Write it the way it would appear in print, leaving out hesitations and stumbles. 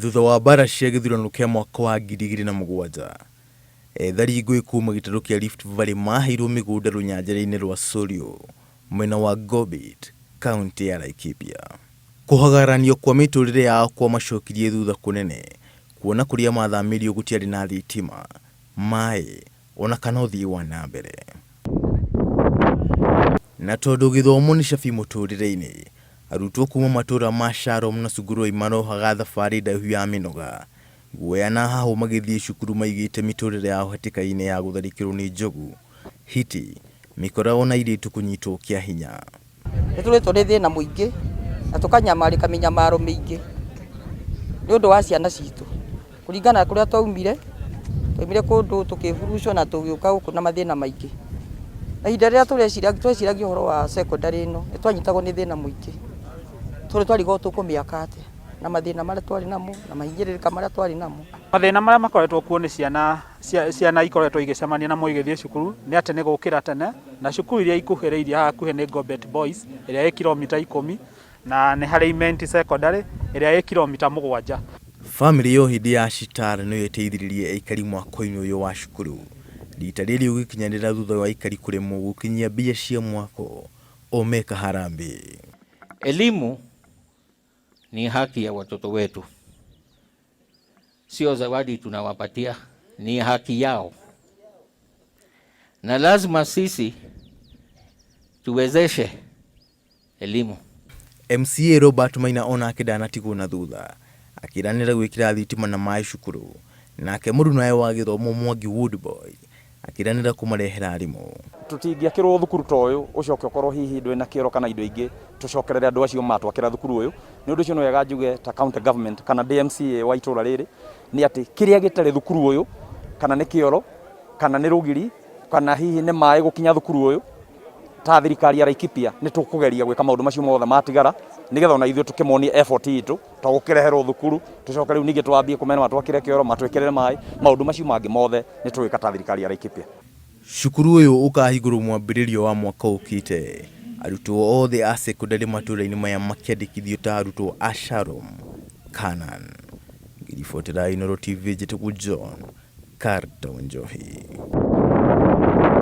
Thutha wa mbara cia gĩthurano kĩa mwaka wa 2007, ethari ngũĩ kuuma gĩtarũ kĩa Rift Valley maheirwo mĩgũnda rũnyanjara-inĩ rwa Solio, mwena wa Gobit, kaunti ya Laikipia. Kũhagaranio kwa mĩtũrĩre yao kwa macokirie thutha kũnene, kuona kũrĩa mathamirio gũtiarĩ na thitima, maĩ, ona kana ũthii wa na mbere. Na tondũ gĩthomo nĩ cabi mũtũrĩre-inĩ, arutwo kuuma matũra ma Sharom na Suguroi marohaga thabarĩ ndaihu ya mĩnoga, guoya na hahũ magĩthiĩ cukuru maigĩte mĩtũrĩre yao hatika-inĩ ya gũtharĩkĩrwo nĩ njogu, hiti, mĩkora na airĩtu kũnyitwo kĩahinya. Nĩtũrĩtwo nĩ thĩna mũingĩ na tũkanyamarĩka mĩnyamaro mĩingĩ nĩ ũndũ wa ciana citũ. Kũringana na kũrĩa twaumire kũndũ tũkĩburucwo na tũgĩũka gũkũ na mathĩna maingĩ. Na ihinda rĩrĩa tweciragia ũhoro wa secondary ĩno nĩ twanyitagwo nĩ thĩna mũingĩ. Twarigwo tũkũmĩaka atĩa na mathĩna marĩa twarĩ namo na mahinyĩrĩrĩka marĩa twarĩ namo. Mathĩna marĩa makoretwo kuo nĩ ciana ikoretwo igĩcemania namo igĩthiĩ cukuru nĩ atĩ nĩ gũkĩra tene, na cukuru iria ikuhĩrĩirie hakuhĩ nĩ Gobet Boys ĩrĩa ĩ kilomita 10 na nĩ harĩ Imenti Secondary ĩrĩa ĩ kilomita 7. Family yo hĩndĩ ya Shitara nĩ ĩteithĩrĩrie aikari mwaka-inĩ ũyũ wa cukuru. Rita rĩrĩ ũgĩkinyanĩra thutha wa aikari kũremwo gũkinyia mbia cia mwako omeka harambĩ. Elimu ni haki ya watoto wetu, sio zawadi tunawapatia, ni haki yao, na lazima sisi tuwezeshe elimu. MCA Robert Maina onake ndanatigwo na thutha, akiranĩra gwĩkĩra thitima na maĩ cukuru, nake mũruna wa gĩthomo Mwangi Woodboy akiranĩra kũmarehera arimũ. Tũtingĩakĩrwo thukuru ta ũyũ ũcoke ũkorwo hihi ndwĩ na kĩoro kana indo ingĩ tũcokerere andũ acio matwakĩra thukuru ũyũ. Nĩ ũndũ ũcio nĩ wega njuge ta county government kana DMCA wa itũra rĩrĩ nĩ atĩ kĩrĩa gĩtarĩ thukuru ũyũ kana nĩ kĩoro kana nĩ rũgiri kana hihi nĩ maĩ gũkinya thukuru ũyũ, ta thirikari ya Laikipia nĩ tũkũgeria gwĩka maũndũ macio mothe matigara, nĩgetha ona ithuĩ tũkĩmonie effort itũ ta gũkĩreherwo thukuru, tũcoke rĩu ningĩ twambie kũmena matwakĩre kĩoro, matwĩkĩrĩre maĩ, maũndũ macio mangĩ mothe nĩ tũgwĩka ta thirikari ya Laikipia. Cukuru ũyũ ũkahingũrwo mwambĩrĩrio wa mwaka ũkĩte. Arutwo othe a secondary matũra-inĩ maya makĩandĩkithio ta arutwo a Sharom, Kanan. Ngiribotera Inooro TV njĩtagwo John Carter Njohi.